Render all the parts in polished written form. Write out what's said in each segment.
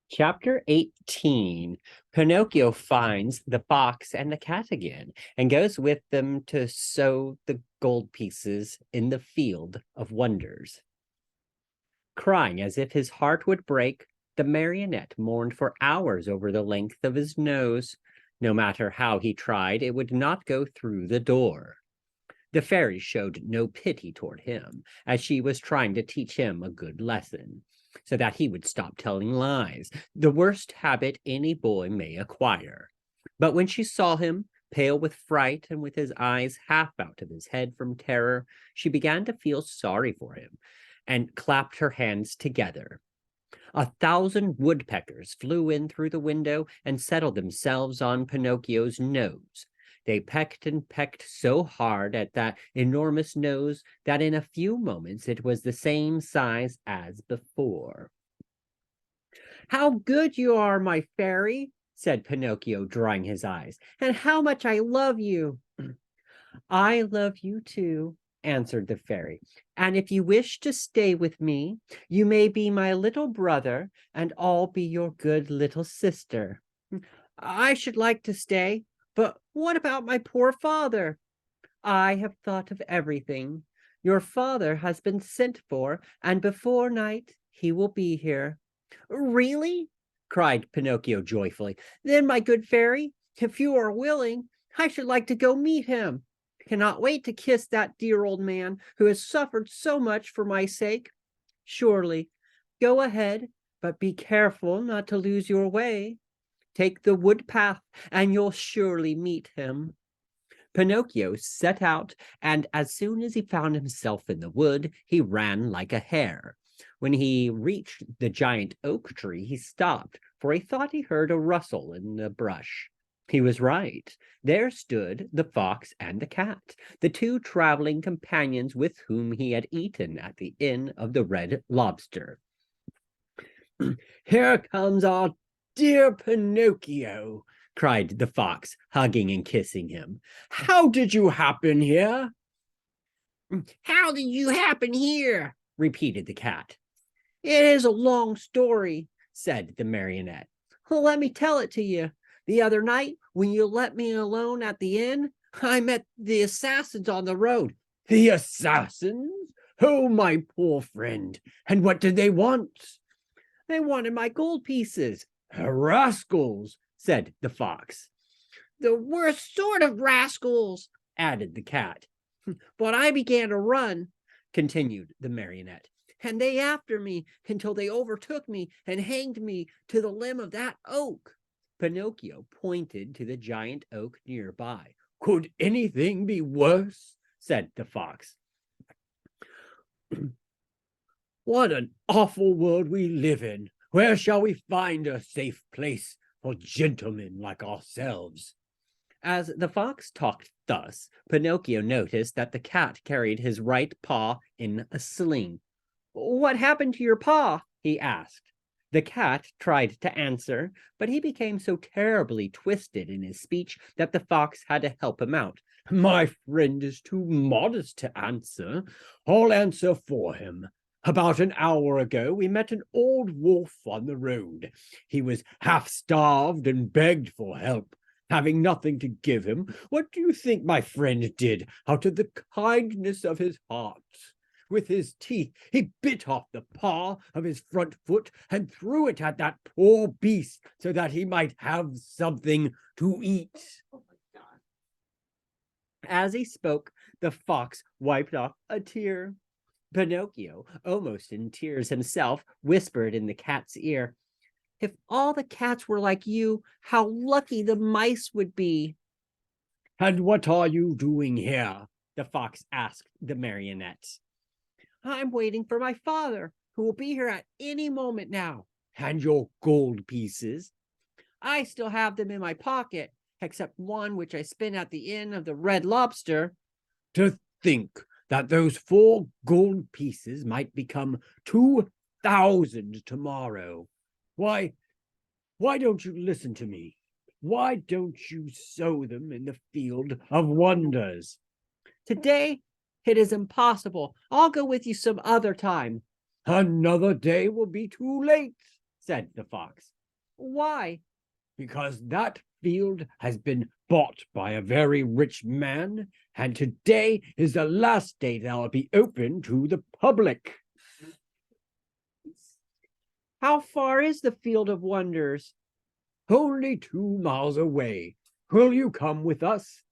Chapter 18. Pinocchio finds the fox and the cat again and goes with them to sow the gold pieces in the field of wonders. Crying as if his heart would break, the marionette mourned for hours over the length of his nose. No matter how he tried, it would not go through the door. The fairy showed no pity toward him, as she was trying to teach him a good lesson, so that he would stop telling lies, the worst habit any boy may acquire. But when she saw him, pale with fright and with his eyes half out of his head from terror, she began to feel sorry for him and clapped her hands together. 1,000 woodpeckers flew in through the window and settled themselves on Pinocchio's nose. They pecked and pecked so hard at that enormous nose that in a few moments it was the same size as before. "How good you are, my fairy," said Pinocchio, drying his eyes, "and how much I love you." "I love you too," answered the fairy, "and if you wish to stay with me, you may be my little brother, and I'll be your good little sister." "I should like to stay, but what about my poor father?" "I have thought of everything. Your father has been sent for, and before night he will be here." "Really?" cried Pinocchio joyfully. "Then, my good fairy, if you are willing, I should like to go meet him. Cannot wait to kiss that dear old man who has suffered so much for my sake." "Surely. Go ahead, but be careful not to lose your way. Take the wood path, and you'll surely meet him." Pinocchio set out, and as soon as he found himself in the wood, he ran like a hare. When he reached the giant oak tree, he stopped, for he thought he heard a rustle in the brush. He was right. There stood the fox and the cat, the two traveling companions with whom he had eaten at the Inn of the Red Lobster. "Here comes our dear Pinocchio," cried the fox, hugging and kissing him. "How did you happen here?" "How did you happen here?" repeated the cat. "It is a long story," said the marionette. "Let me tell it to you. The other night, when you let me alone at the inn, I met the assassins on the road." "The assassins? Oh, my poor friend! And what did they want?" "They wanted my gold pieces." "Rascals!" said the fox. "The worst sort of rascals," added the cat. "But I began to run," continued the marionette, "and they after me until they overtook me and hanged me to the limb of that oak." Pinocchio pointed to the giant oak nearby. "Could anything be worse?" said the fox. "What an awful world we live in! Where shall we find a safe place for gentlemen like ourselves?" As the fox talked thus, Pinocchio noticed that the cat carried his right paw in a sling. "What happened to your paw?" he asked. The cat tried to answer, but he became so terribly twisted in his speech that the fox had to help him out. "My friend is too modest to answer. I'll answer for him. About an hour ago, we met an old wolf on the road. He was half starved and begged for help. Having nothing to give him, what do you think my friend did out of the kindness of his heart? With his teeth, he bit off the paw of his front foot and threw it at that poor beast so that he might have something to eat." Oh my God. As he spoke, the fox wiped off a tear. Pinocchio, almost in tears himself, whispered in the cat's ear, "If all the cats were like you, how lucky the mice would be." "And what are you doing here?" the fox asked the marionette. "I'm waiting for my father, who will be here at any moment now." "And your gold pieces?" "I still have them in my pocket, except one which I spent at the Inn of the Red Lobster." "To think that those 4 gold pieces might become 2,000 tomorrow. Why don't you listen to me? Why don't you sow them in the field of wonders?" "Today it is impossible. I'll go with you some other time." "Another day will be too late," said the fox. Why? Because that field has been bought by a very rich man, and today is the last day that will be open to the public. How far is the Field of Wonders? Only 2 miles away. Will you come with us?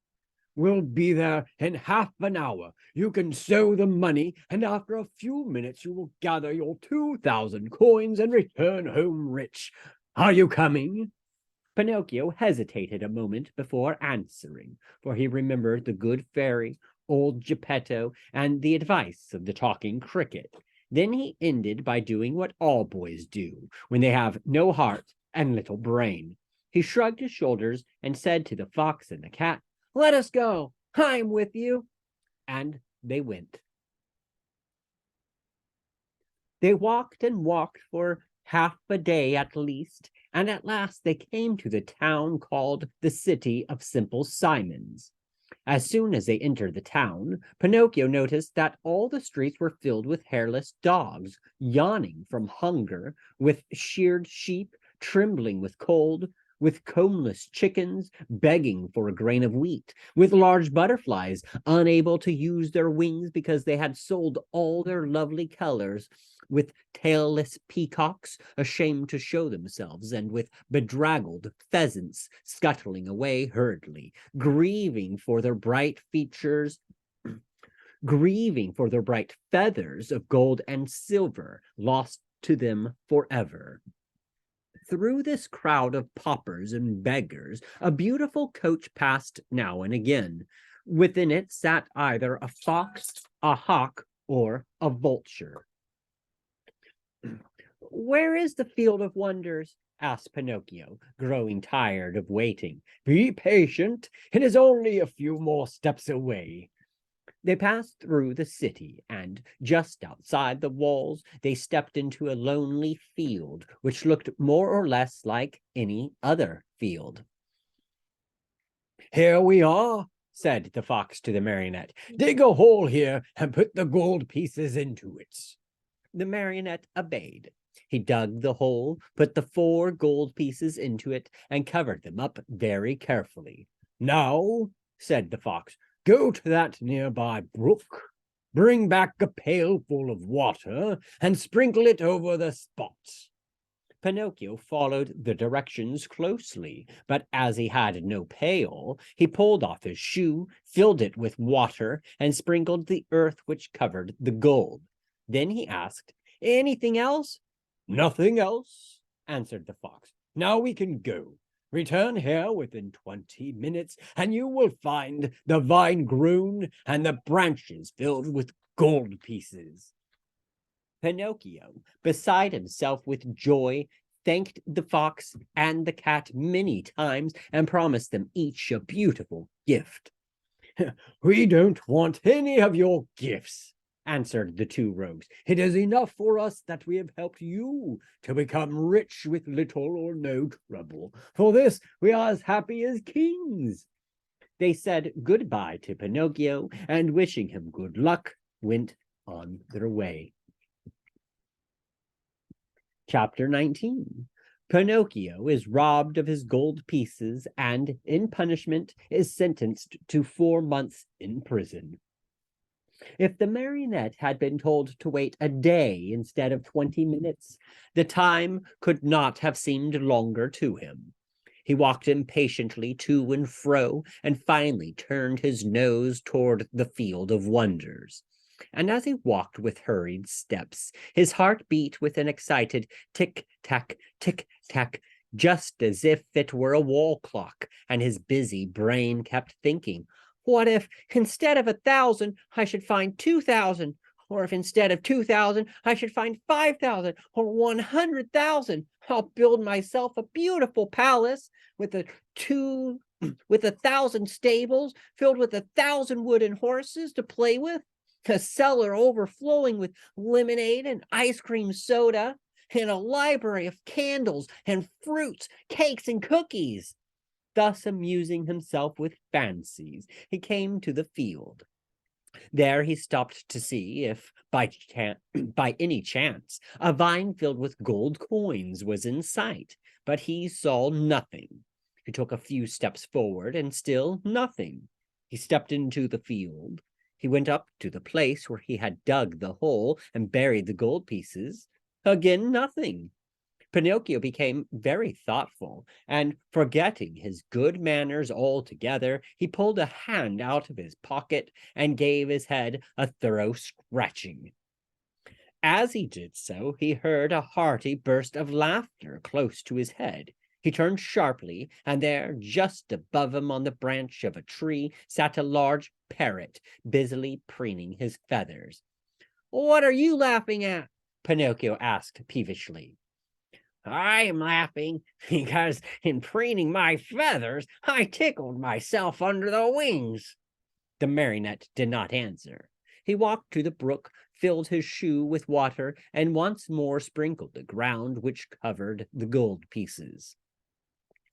We'll be there in half an hour. You can sow the money, and after a few minutes you will gather your 2,000 coins and return home rich. Are you coming? Pinocchio hesitated a moment before answering, for he remembered the good fairy, old Geppetto, and the advice of the talking cricket. Then he ended by doing what all boys do when they have no heart and little brain. He shrugged his shoulders and said to the fox and the cat, "Let us go. I'm with you." And they went. They walked and walked for half a day at least, and at last they came to the town called the City of Simple Simons. As soon as they entered the town, Pinocchio noticed that all the streets were filled with hairless dogs, yawning from hunger, with sheared sheep, trembling with cold, with combless chickens begging for a grain of wheat, with large butterflies unable to use their wings because they had sold all their lovely colors, with tailless peacocks ashamed to show themselves, and with bedraggled pheasants scuttling away hurriedly, grieving for their bright features, grieving for their bright feathers of gold and silver lost to them forever. Through this crowd of paupers and beggars, a beautiful coach passed now and again. Within it sat either a fox, a hawk, or a vulture. "Where is the Field of Wonders?" asked Pinocchio, growing tired of waiting. Be patient. It is only a few more steps away. They passed through the city, and just outside the walls they stepped into a lonely field, which looked more or less like any other field. Here we are, said the fox to the marionette. Dig a hole here and put the gold pieces into it. The marionette obeyed. He dug the hole, put the 4 gold pieces into it, and covered them up very carefully. Now, said the fox, go to that nearby brook, bring back a pail full of water, and sprinkle it over the spot. Pinocchio followed the directions closely, but as he had no pail, he pulled off his shoe, filled it with water, and sprinkled the earth which covered the gold. Then he asked, "Anything else?" "Nothing else," answered the fox. "Now we can go. Return here within 20 minutes, and you will find the vine grown and the branches filled with gold pieces." Pinocchio, beside himself with joy, thanked the fox and the cat many times and promised them each a beautiful gift. "We don't want any of your gifts," answered the 2 rogues. "It is enough for us that we have helped you to become rich with little or no trouble. For this, we are as happy as kings." They said goodbye to Pinocchio, and wishing him good luck, went on their way. Chapter 19. Pinocchio is robbed of his gold pieces and, in punishment, is sentenced to 4 months in prison. If the marionette had been told to wait a day instead of 20 minutes, the time could not have seemed longer to him. He walked impatiently to and fro, and finally turned his nose toward the Field of Wonders. And as he walked with hurried steps, his heart beat with an excited tick-tack, tick-tack, just as if it were a wall clock, and his busy brain kept thinking, what if instead of 1,000 I should find 2,000? Or if instead of 2,000 I should find 5,000 or 100,000? I'll build myself a beautiful palace with 1,000 stables filled with 1,000 wooden horses to play with, a cellar overflowing with lemonade and ice cream soda, and a library of candles and fruits, cakes and cookies. Thus amusing himself with fancies, he came to the field. There he stopped to see if, by any chance, a vine filled with gold coins was in sight, but he saw nothing. He took a few steps forward, and still nothing. He stepped into the field. He went up to the place where he had dug the hole and buried the gold pieces. Again, nothing. Pinocchio became very thoughtful, and forgetting his good manners altogether, he pulled a hand out of his pocket and gave his head a thorough scratching. As he did so, he heard a hearty burst of laughter close to his head. He turned sharply, and there, just above him on the branch of a tree, sat a large parrot, busily preening his feathers. "What are you laughing at?" Pinocchio asked peevishly. "I am laughing because in preening my feathers I tickled myself under the wings." The marionette did not answer. He walked to the brook, filled his shoe with water, and once more sprinkled the ground which covered the gold pieces.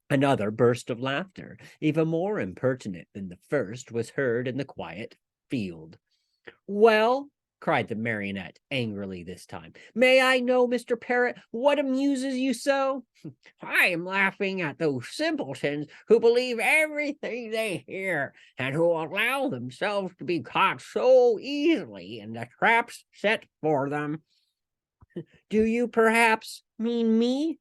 Another burst of laughter, even more impertinent than the first, was heard in the quiet field. "Well," cried the marionette, angrily this time, "may I know, Mr. Parrot, what amuses you so?" "I am laughing at those simpletons who believe everything they hear, and who allow themselves to be caught so easily in the traps set for them." "Do you perhaps mean me?"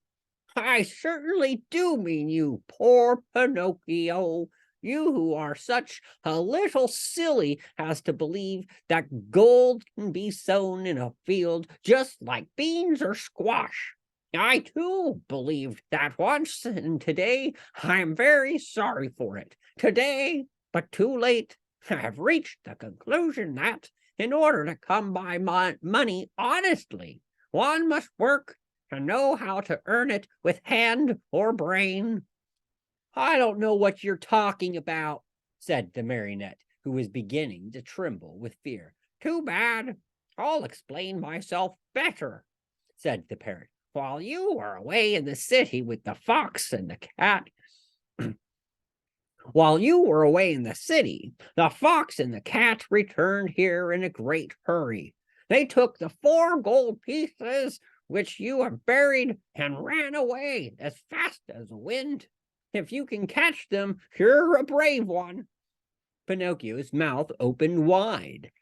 "I certainly do mean you, poor Pinocchio. You who are such a little silly as to believe that gold can be sown in a field just like beans or squash. I too believed that once, and today I am very sorry for it. Today, but too late, I have reached the conclusion that, in order to come by money honestly, one must work and know how to earn it with hand or brain." "I don't know what you're talking about," said the marionette, who was beginning to tremble with fear. "Too bad. I'll explain myself better," said the parrot. "While you were away in the city with the fox and the cat, while you were away in the city, the fox and the cat returned here in a great hurry. They took the 4 gold pieces which you have buried and ran away as fast as the wind. If you can catch them, you're a brave one." Pinocchio's mouth opened wide.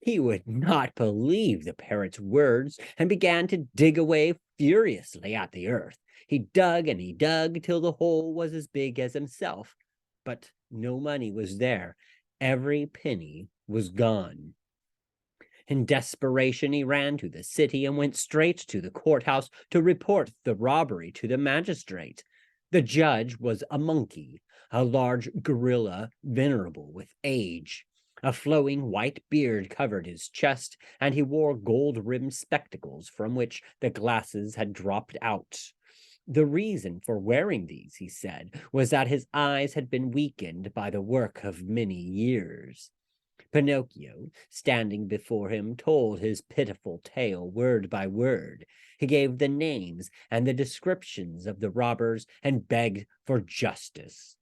He would not believe the parrot's words and began to dig away furiously at the earth. He dug and he dug till the hole was as big as himself, but no money was there. Every penny was gone. In desperation, he ran to the city and went straight to the courthouse to report the robbery to the magistrate. The judge was a monkey, a large gorilla, venerable with age. A flowing white beard covered his chest, and he wore gold-rimmed spectacles from which the glasses had dropped out. The reason for wearing these, he said, was that his eyes had been weakened by the work of many years. Pinocchio, standing before him, told his pitiful tale word by word. He gave the names and the descriptions of the robbers and begged for justice.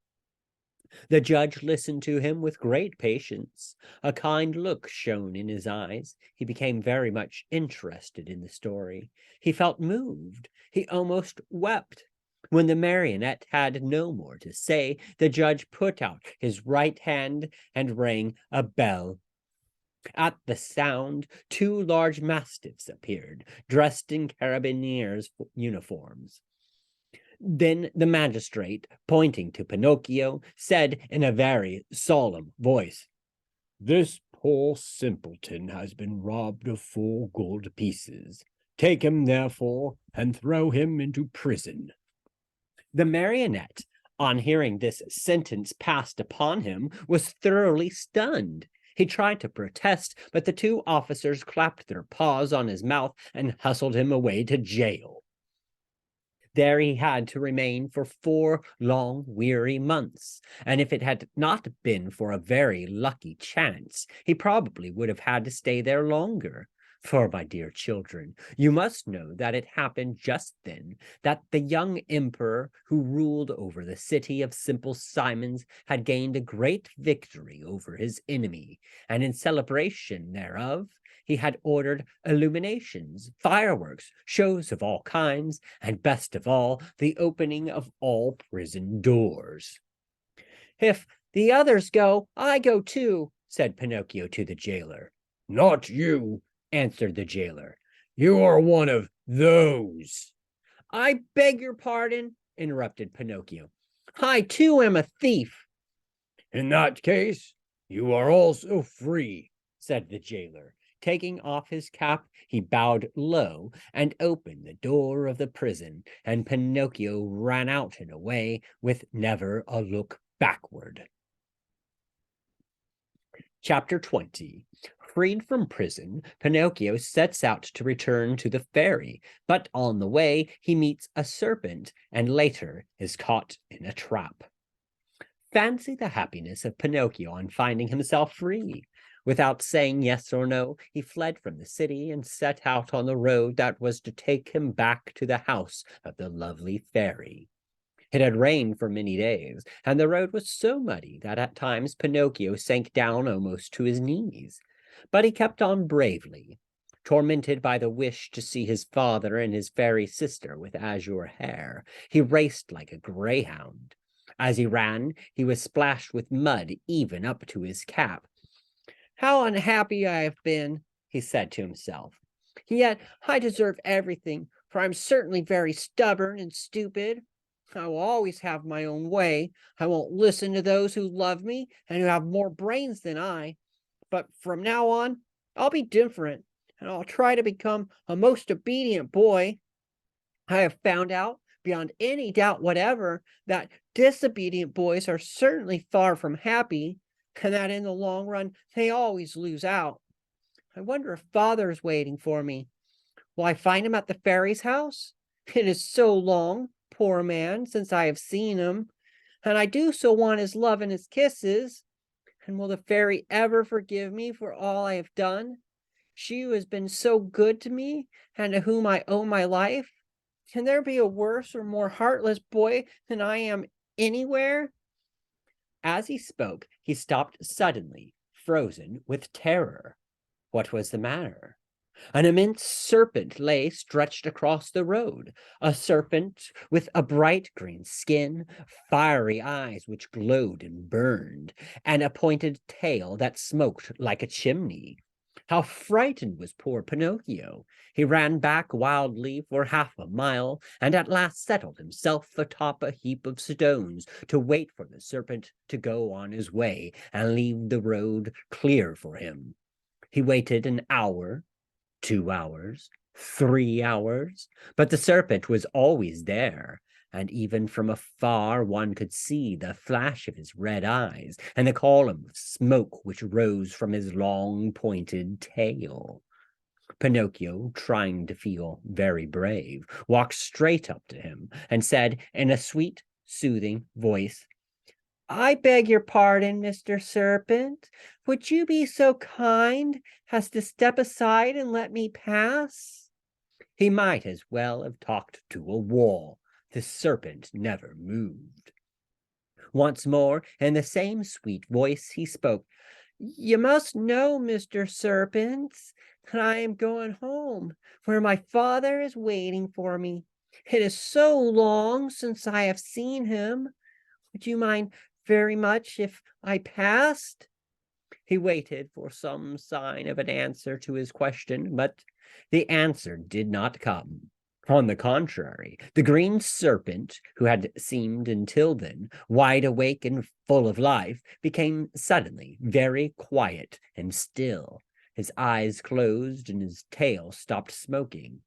The judge listened to him with great patience. A kind look shone in his eyes. He became very much interested in the story. He felt moved. He almost wept. When the marionette had no more to say, the judge put out his right hand and rang a bell. At the sound, 2 large mastiffs appeared, dressed in carabineers' uniforms. Then the magistrate, pointing to Pinocchio, said in a very solemn voice, "This poor simpleton has been robbed of 4 gold pieces. Take him, therefore, and throw him into prison." The marionette, on hearing this sentence passed upon him, was thoroughly stunned. He tried to protest, but the 2 officers clapped their paws on his mouth and hustled him away to jail. There he had to remain for 4 long, weary months, and if it had not been for a very lucky chance, he probably would have had to stay there longer. For, my dear children, you must know that it happened just then that the young emperor who ruled over the city of Simple Simons had gained a great victory over his enemy, and in celebration thereof, he had ordered illuminations, fireworks, shows of all kinds, and best of all, the opening of all prison doors. "If the others go, I go too," said Pinocchio to the jailer. "Not you," answered the jailer. "You are one of those." "I beg your pardon," interrupted Pinocchio. "I too am a thief." "In that case, you are also free," said the jailer. Taking off his cap, he bowed low and opened the door of the prison, and Pinocchio ran out and away with never a look backward. Chapter 20. Freed from prison, Pinocchio sets out to return to the fairy, but on the way he meets a serpent and later is caught in a trap. Fancy the happiness of Pinocchio on finding himself free. Without saying yes or no, he fled from the city and set out on the road that was to take him back to the house of the lovely fairy. It had rained for many days, and the road was so muddy that at times Pinocchio sank down almost to his knees. But he kept on bravely. Tormented by the wish to see his father and his fairy sister with azure hair, he raced like a greyhound. As he ran, he was splashed with mud even up to his cap. "How unhappy I have been," he said to himself. "Yet I deserve everything, for I'm certainly very stubborn and stupid. I will always have my own way. I won't listen to those who love me and who have more brains than I. But from now on, I'll be different, and I'll try to become a most obedient boy. I have found out, beyond any doubt whatever, that disobedient boys are certainly far from happy, and that in the long run they always lose out. I wonder if father is waiting for me. Will I find him at the fairy's house? It is so long, poor man, since I have seen him, and I do so want his love and his kisses. And will the fairy ever forgive me for all I have done? She who has been so good to me, and to whom I owe my life? Can there be a worse or more heartless boy than I am anywhere?" As he spoke, he stopped suddenly, frozen with terror. What was the matter? An immense serpent lay stretched across the road, a serpent with a bright green skin, fiery eyes which glowed and burned, and a pointed tail that smoked like a chimney. How frightened was poor Pinocchio! He ran back wildly for half a mile, and at last settled himself atop a heap of stones to wait for the serpent to go on his way and leave the road clear for him. He waited an hour, 2 hours, 3 hours, but the serpent was always there, and even from afar one could see the flash of his red eyes and the column of smoke which rose from his long pointed tail. Pinocchio, trying to feel very brave, walked straight up to him and said in a sweet, soothing voice, "I beg your pardon, Mr. Serpent. Would you be so kind as to step aside and let me pass?" He might as well have talked to a wall. The serpent never moved. Once more, in the same sweet voice, he spoke, "You must know, Mr. Serpent, that I am going home, where my father is waiting for me. It is so long since I have seen him. Would you mind very much if I passed?" He waited for some sign of an answer to his question, but the answer did not come. On the contrary, the green serpent, who had seemed until then wide awake and full of life, became suddenly very quiet and still. His eyes closed and his tail stopped smoking.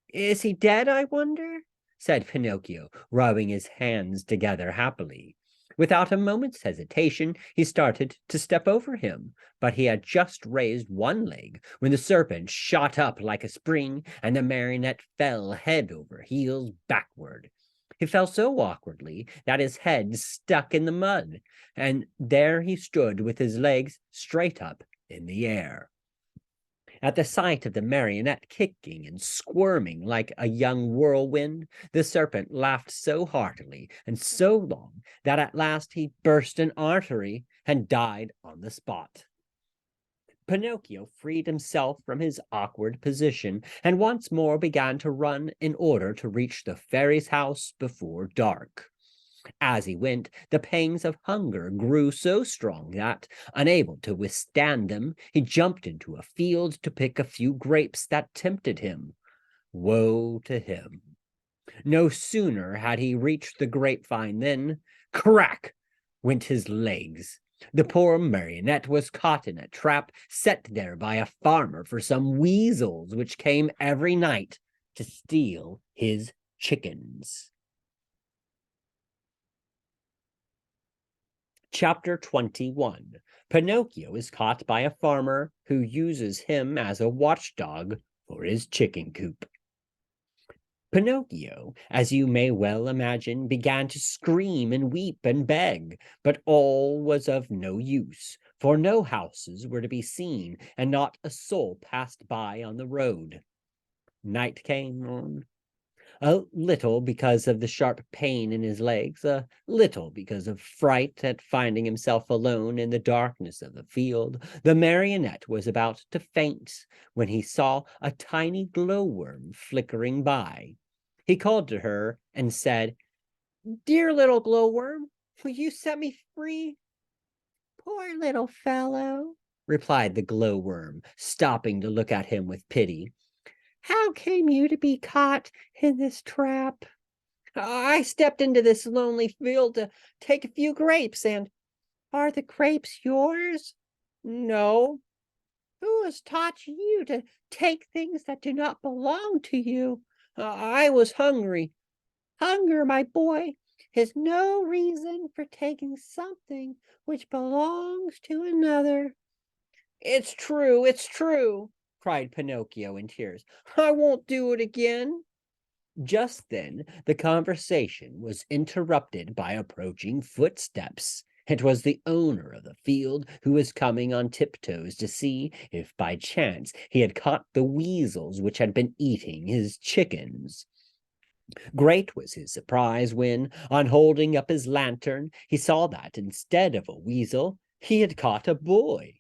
"Is he dead, I wonder?" said Pinocchio, rubbing his hands together happily. Without a moment's hesitation, he started to step over him, but he had just raised one leg when the serpent shot up like a spring, and the marionette fell head over heels backward. He fell so awkwardly that his head stuck in the mud, and there he stood with his legs straight up in the air. At the sight of the marionette kicking and squirming like a young whirlwind, the serpent laughed so heartily and so long that at last he burst an artery and died on the spot. Pinocchio freed himself from his awkward position and once more began to run in order to reach the fairy's house before dark. As he went, the pangs of hunger grew so strong that, unable to withstand them, he jumped into a field to pick a few grapes that tempted him. Woe to him! No sooner had he reached the grapevine than, crack, went his legs. The poor marionette was caught in a trap set there by a farmer for some weasels which came every night to steal his chickens. Chapter 21. Pinocchio is caught by a farmer who uses him as a watchdog for his chicken coop. Pinocchio, as you may well imagine, began to scream and weep and beg, but all was of no use, for no houses were to be seen, and not a soul passed by on the road. Night came on, a little because of the sharp pain in his legs, a little because of fright at finding himself alone in the darkness of the field. The marionette was about to faint when he saw a tiny glowworm flickering by. He called to her and said, "Dear little glowworm, will you set me free?" "Poor little fellow," replied the glowworm, stopping to look at him with pity. "How came you to be caught in this trap?" "I stepped into this lonely field to take a few grapes, and—" "Are the grapes yours?" "No." "Who has taught you to take things that do not belong to you?" "I was hungry." "Hunger, my boy, is no reason for taking something which belongs to another." It's true," cried Pinocchio in tears. "I won't do it again." Just then the conversation was interrupted by approaching footsteps. It was the owner of the field who was coming on tiptoes to see if by chance he had caught the weasels which had been eating his chickens. Great was his surprise when, on holding up his lantern, he saw that instead of a weasel, he had caught a boy.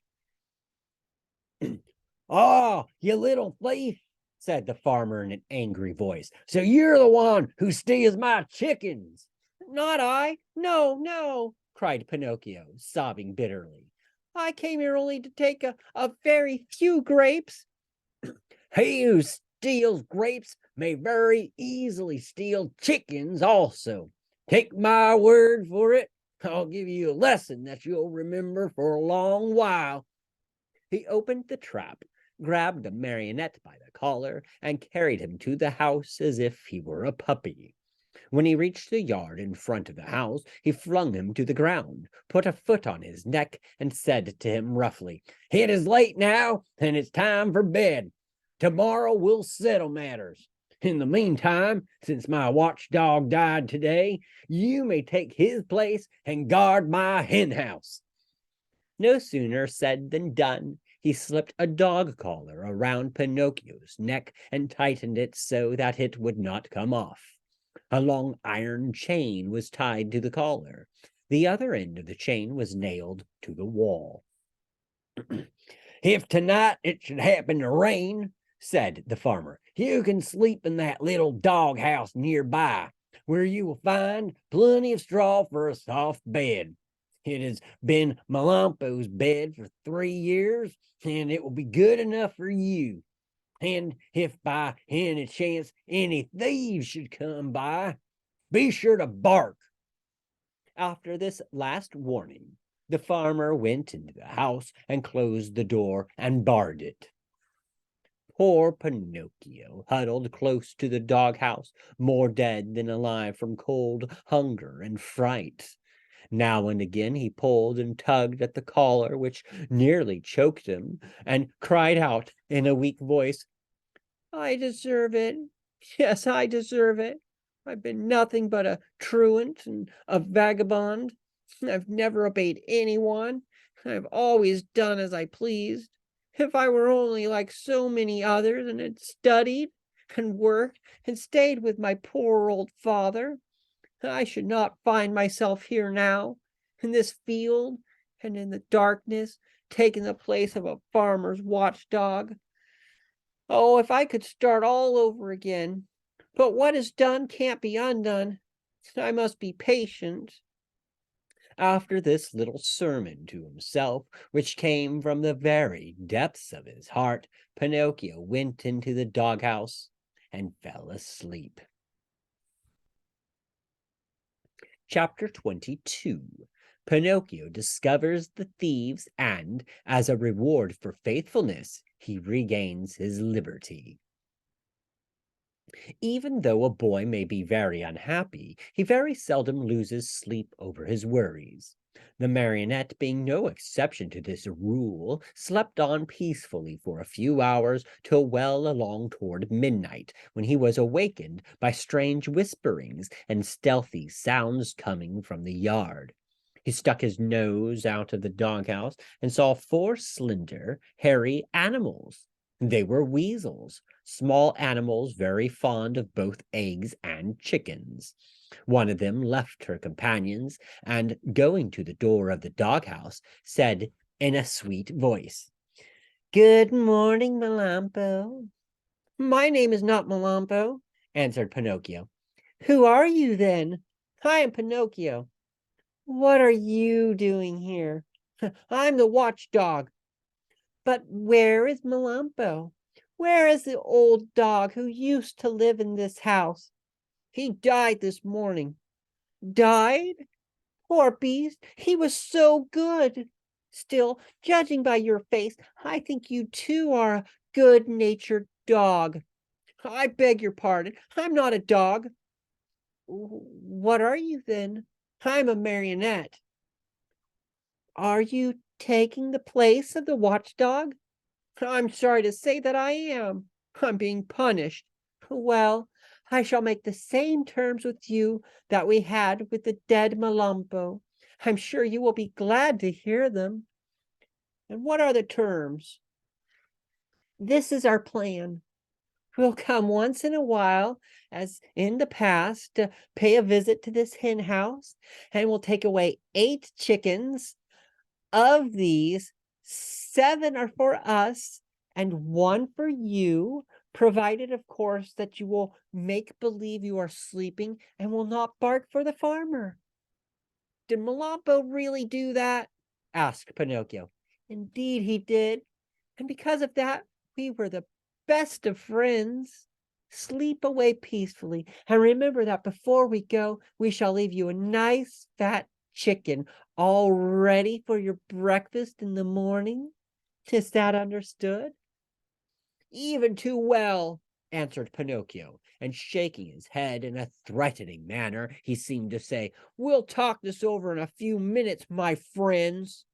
"Oh, you little thief," said the farmer in an angry voice. "So you're the one who steals my chickens." "Not I. No, no," cried Pinocchio, sobbing bitterly. "I came here only to take a very few grapes." "He who steals grapes may very easily steal chickens also. Take my word for it. I'll give you a lesson that you'll remember for a long while." He opened the trap, grabbed the marionette by the collar, and carried him to the house as if he were a puppy. When he reached the yard in front of the house, he flung him to the ground, put a foot on his neck, and said to him roughly, "It is late now, and it's time for bed. Tomorrow we'll settle matters. In the meantime, since my watchdog died today, you may take his place and guard my hen house." No sooner said than done. He slipped a dog collar around Pinocchio's neck and tightened it so that it would not come off. A long iron chain was tied to the collar. The other end of the chain was nailed to the wall. "If tonight it should happen to rain," said the farmer, "you can sleep in that little dog house nearby, where you will find plenty of straw for a soft bed. It has been Melampo's bed for 3 years, and it will be good enough for you. And if by any chance any thieves should come by, be sure to bark." After this last warning, the farmer went into the house and closed the door and barred it. Poor Pinocchio huddled close to the doghouse, more dead than alive from cold, hunger, and fright. Now and again he pulled and tugged at the collar, which nearly choked him, and cried out in a weak voice, "I deserve it. Yes, I deserve it. I've been nothing but a truant and a vagabond. I've never obeyed anyone. I've always done as I pleased. If I were only like so many others and had studied and worked and stayed with my poor old father, I should not find myself here now, in this field and in the darkness, taking the place of a farmer's watchdog. Oh, if I could start all over again. But what is done can't be undone. I must be patient. After this little sermon to himself, which came from the very depths of his heart, Pinocchio went into the doghouse and fell asleep. Chapter 22. Pinocchio discovers the thieves and, as a reward for faithfulness, he regains his liberty. Even though a boy may be very unhappy, he very seldom loses sleep over his worries. The marionette, being no exception to this rule, slept on peacefully for a few hours till well along toward midnight, when he was awakened by strange whisperings and stealthy sounds coming from the yard. He stuck his nose out of the doghouse and saw 4 slender, hairy animals. They were weasels, small animals very fond of both eggs and chickens. One of them left her companions and, going to the door of the doghouse, said in a sweet voice, "Good morning, Melampo." "My name is not Melampo," answered Pinocchio. "Who are you, then?" "I am Pinocchio." "What are you doing here?" "I'm the watchdog." "But where is Melampo? Where is the old dog who used to live in this house?" "He died this morning." "Died? Poor beast, he was so good. Still, judging by your face, I think you too are a good-natured dog." "I beg your pardon, I'm not a dog." "What are you then?" "I'm a marionette." "Are you taking the place of the watchdog?" "I'm sorry to say that I am. I'm being punished." "Well, I shall make the same terms with you that we had with the dead Melampo. I'm sure you will be glad to hear them." "And what are the terms?" "This is our plan. We'll come once in a while, as in the past, to pay a visit to this hen house, and we'll take away 8 chickens. Of these, 7 are for us and 1 for you, provided, of course, that you will make believe you are sleeping and will not bark for the farmer." "Did Melampo really do that?" asked Pinocchio. "Indeed he did, and because of that we were the best of friends. Sleep away peacefully, and remember that before we go, we shall leave you a nice fat chicken all ready for your breakfast in the morning. Is that understood?" "Even too well," answered Pinocchio, and shaking his head in a threatening manner, he seemed to say, "We'll talk this over in a few minutes, my friends."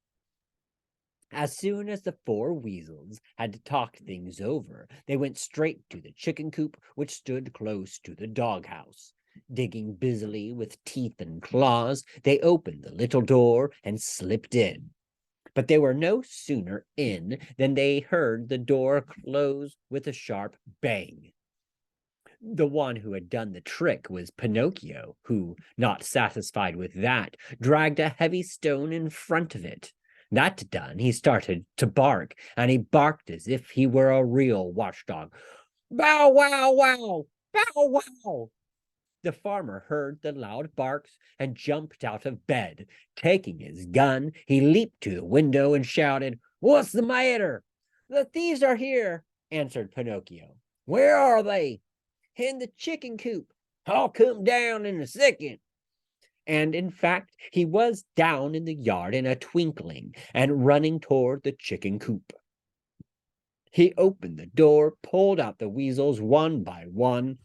As soon as the 4 weasels had talked things over, they went straight to the chicken coop, which stood close to the doghouse. Digging busily with teeth and claws, they opened the little door and slipped in. But they were no sooner in than they heard the door close with a sharp bang. The one who had done the trick was Pinocchio, who, not satisfied with that, dragged a heavy stone in front of it. That done, he started to bark, and he barked as if he were a real watchdog. "Bow wow wow! Bow wow!" The farmer heard the loud barks and jumped out of bed. Taking his gun, he leaped to the window and shouted, "What's the matter?" "The thieves are here," answered Pinocchio. "Where are they?" "In the chicken coop." "I'll come down in a second." And in fact, he was down in the yard in a twinkling and running toward the chicken coop. He opened the door, pulled out the weasels one by one,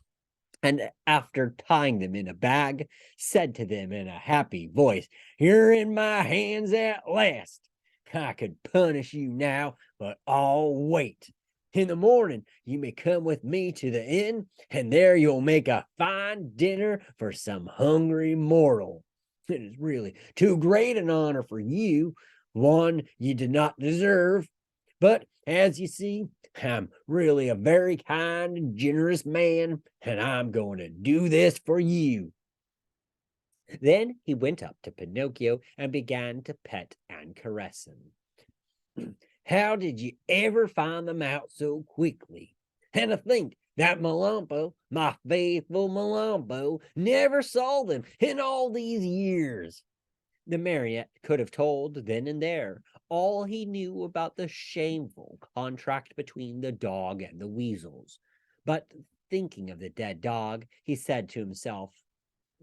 and after tying them in a bag, said to them in a happy voice, "You're in my hands at last. I could punish you now, but I'll wait. In the morning you may come with me to the inn, and there you'll make a fine dinner for some hungry mortal. It is really too great an honor for you, one you did not deserve. But as you see, I'm really a very kind and generous man, and I'm going to do this for you." Then he went up to Pinocchio and began to pet and caress him. "How did you ever find them out so quickly? And to think that Melampo, my faithful Melampo, never saw them in all these years." The marionette could have told then and there all he knew about the shameful contract between the dog and the weasels. But thinking of the dead dog, he said to himself,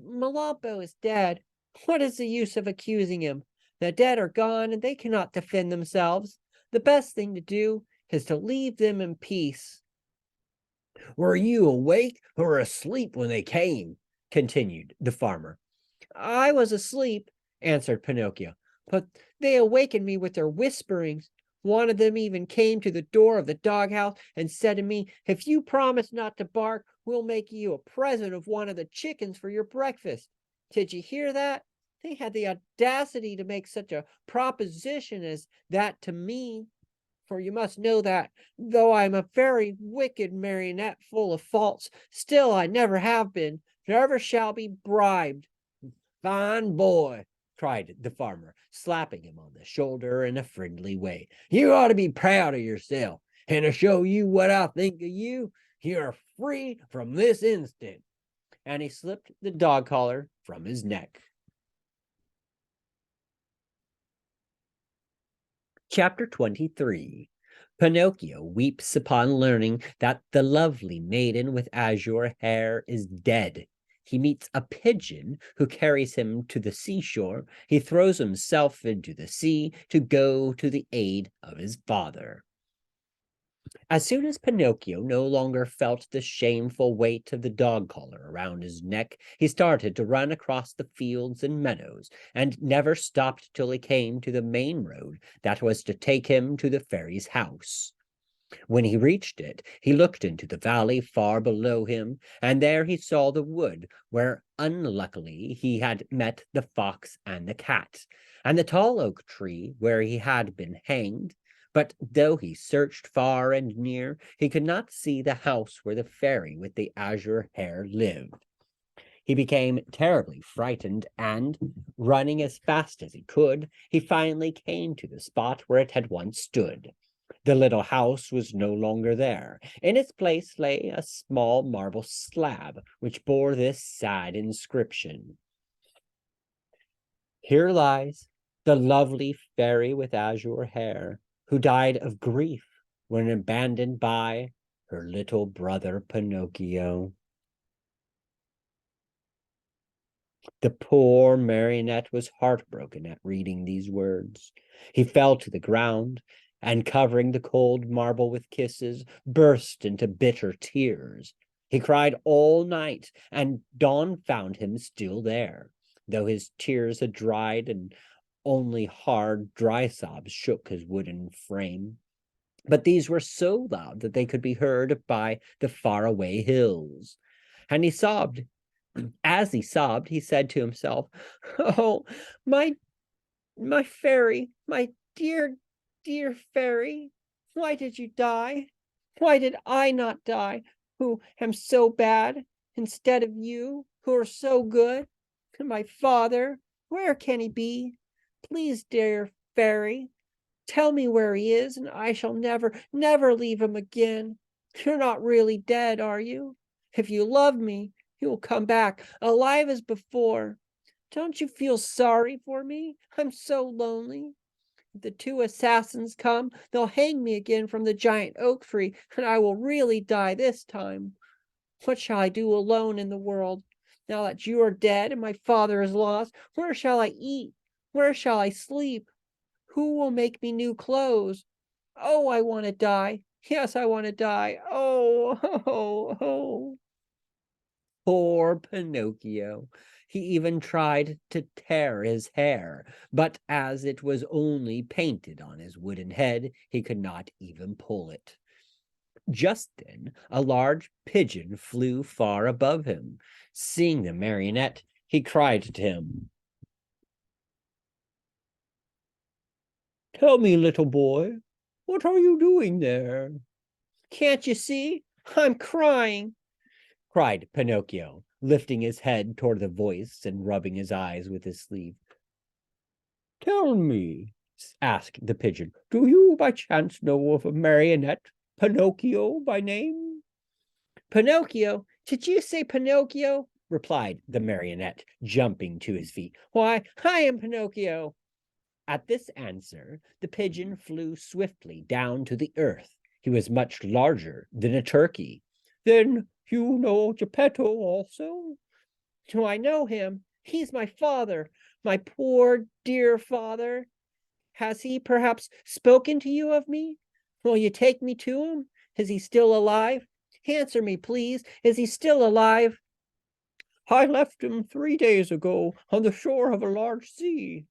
"Melampo is dead. What is the use of accusing him? The dead are gone, and they cannot defend themselves. The best thing to do is to leave them in peace." "Were you awake or asleep when they came?" continued the farmer. "I was asleep," answered Pinocchio, "but they awakened me with their whisperings. One of them even came to the door of the doghouse and said to me, 'If you promise not to bark, we'll make you a present of one of the chickens for your breakfast.' Did you hear that? They had the audacity to make such a proposition as that to me. For you must know that, though I am a very wicked marionette full of faults, still I never have been, never shall be bribed." "Fine boy!" cried the farmer, slapping him on the shoulder in a friendly way. "You ought to be proud of yourself. And to show you what I think of you, you're free from this instant." And he slipped the dog collar from his neck. Chapter 23. Pinocchio weeps upon learning that the lovely maiden with azure hair is dead. He meets a pigeon who carries him to the seashore. He throws himself into the sea to go to the aid of his father. As soon as Pinocchio no longer felt the shameful weight of the dog collar around his neck, he started to run across the fields and meadows, and never stopped till he came to the main road that was to take him to the fairy's house. When he reached it, he looked into the valley far below him, and there he saw the wood where unluckily he had met the fox and the cat, and the tall oak tree where he had been hanged. But though he searched far and near, he could not see the house where the fairy with the azure hair lived. He became terribly frightened, and, running as fast as he could, he finally came to the spot where it had once stood. The little house was no longer there. In its place lay a small marble slab, which bore this sad inscription: "Here lies the lovely fairy with azure hair, who died of grief when abandoned by her little brother Pinocchio." The poor marionette was heartbroken at reading these words. He fell to the ground, and covering the cold marble with kisses, burst into bitter tears. He cried all night, and dawn found him still there, though his tears had dried and only hard, dry sobs shook his wooden frame. But these were so loud that they could be heard by the faraway hills. And he sobbed. As he sobbed, he said to himself, "Oh, my my fairy, my dear, dear fairy, why did you die? Why did I not die, who am so bad, instead of you, who are so good? And my father, where can he be? Please, dear fairy, tell me where he is, and I shall never, never leave him again. You're not really dead, are you? If you love me, you will come back, alive as before. Don't you feel sorry for me? I'm so lonely. If the two assassins come, they'll hang me again from the giant oak tree, and I will really die this time. What shall I do alone in the world? Now that you are dead and my father is lost, where shall I eat? Where shall I sleep? Who will make me new clothes? Oh, I want to die. Yes, I want to die. Oh, oh, oh." Poor Pinocchio! He even tried to tear his hair, but as it was only painted on his wooden head, he could not even pull it. Just then a large pigeon flew far above him. Seeing the marionette, he cried to him, "Tell me, little boy, What are you doing there? Can't you see? I'm crying, cried Pinocchio, lifting his head toward the voice and rubbing his eyes with his sleeve. Tell me, asked the pigeon, do you by chance know of a marionette, Pinocchio by name? Pinocchio? Did you say Pinocchio? Replied the marionette, jumping to his feet. Why, I am Pinocchio. At this answer, the pigeon flew swiftly down to the earth. He was much larger than a turkey. Then you know Geppetto also? Do I know him? He's my father, my poor dear father. Has he perhaps spoken to you of me? Will you take me to him? Is he still alive? Answer me, please. Is he still alive? I left him 3 days ago on the shore of a large sea.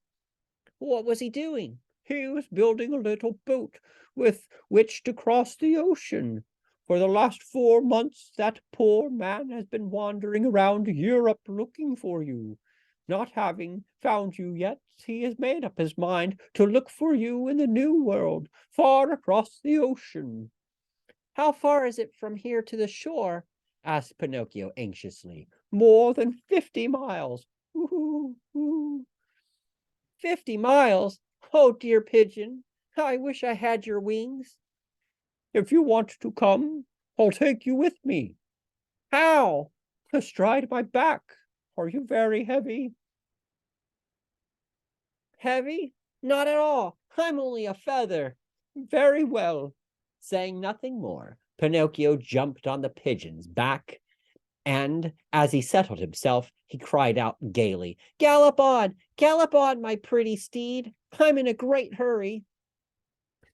What was he doing? He was building a little boat with which to cross the ocean. For the last 4 months, that poor man has been wandering around Europe looking for you. Not having found you yet, he has made up his mind to look for you in the New World, far across the ocean. How far is it from here to the shore? Asked Pinocchio anxiously. More than 50 miles. Ooh, ooh. 50 miles? Oh, dear pigeon, I wish I had your wings. If you want to come, I'll take you with me. How? Astride my back. Are you very heavy? Heavy? Not at all. I'm only a feather. Very well. Saying nothing more, Pinocchio jumped on the pigeon's back, and as he settled himself, he cried out gaily, Gallop on, my pretty steed. I'm in a great hurry.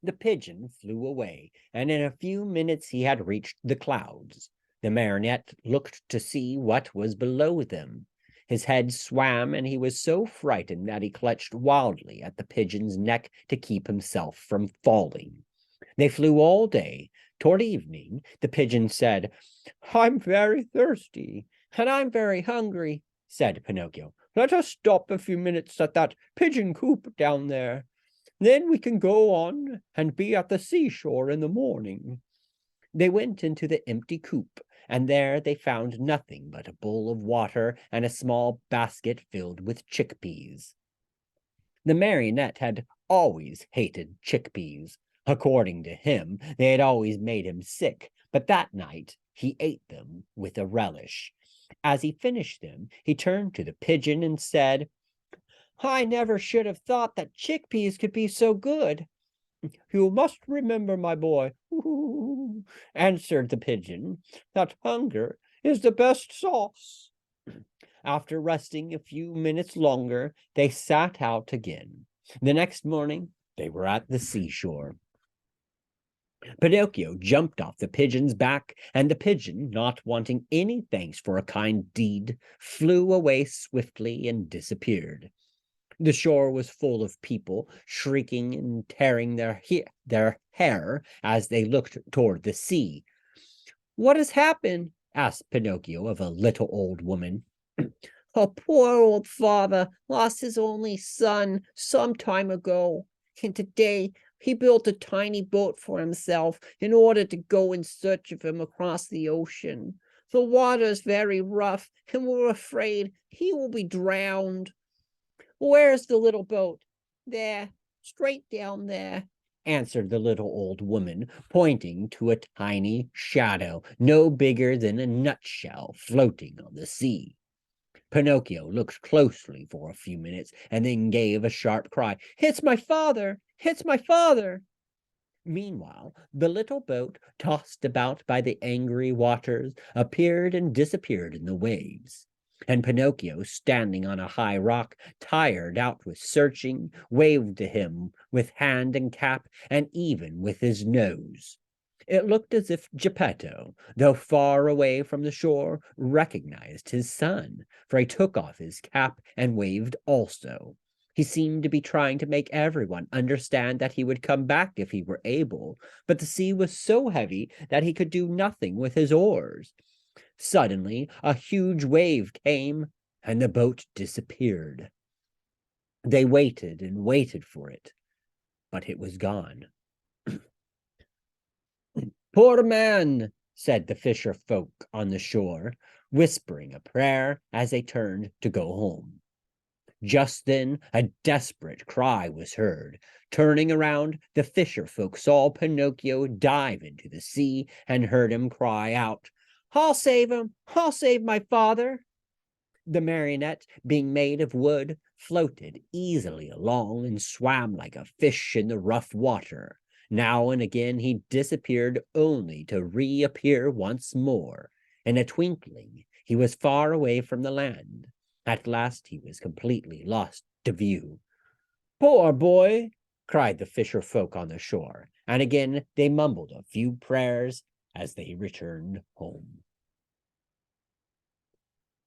The pigeon flew away, and in a few minutes he had reached the clouds. The marionette looked to see what was below them. His head swam, and he was so frightened that he clutched wildly at the pigeon's neck to keep himself from falling. They flew all day. Toward evening, the pigeon said, I'm very thirsty. And I'm very hungry, said Pinocchio. Let us stop a few minutes at that pigeon coop down there. Then we can go on and be at the seashore in the morning. They went into the empty coop, and there they found nothing but a bowl of water and a small basket filled with chickpeas. The marionette had always hated chickpeas. According to him, they had always made him sick, but that night he ate them with a relish. As he finished them, he turned to the pigeon and said, I never should have thought that chickpeas could be so good. You must remember, my boy, answered the pigeon, that hunger is the best sauce. After resting a few minutes longer, they sat out again. The next morning, they were at the seashore. Pinocchio jumped off the pigeon's back, and the pigeon, not wanting any thanks for a kind deed, flew away swiftly and disappeared. The shore was full of people, shrieking and tearing their hair as they looked toward the sea. What has happened? Asked Pinocchio of a little old woman. A poor old father lost his only son some time ago, and today he built a tiny boat for himself in order to go in search of him across the ocean. The water is very rough, and we're afraid he will be drowned. Where's the little boat? There, straight down there, answered the little old woman, pointing to a tiny shadow no bigger than a nutshell floating on the sea. Pinocchio looked closely for a few minutes and then gave a sharp cry. It's my father! It's my father! Meanwhile, the little boat, tossed about by the angry waters, appeared and disappeared in the waves. And Pinocchio, standing on a high rock, tired out with searching, waved to him with hand and cap, and even with his nose. It looked as if Geppetto, though far away from the shore, recognized his son, for he took off his cap and waved also. He seemed to be trying to make everyone understand that he would come back if he were able, but the sea was so heavy that he could do nothing with his oars. Suddenly, a huge wave came, and the boat disappeared. They waited and waited for it, but it was gone. Poor man, said the fisher folk on the shore, whispering a prayer as they turned to go home. Just then a desperate cry was heard. Turning around, the fisher folk saw Pinocchio dive into the sea and heard him cry out, I'll save him! I'll save my father! The marionette, being made of wood, floated easily along and swam like a fish in the rough water. Now and again he disappeared only to reappear once more. In a twinkling, he was far away from the land. At last he was completely lost to view. Poor boy, cried the fisher folk on the shore, and again they mumbled a few prayers as they returned home.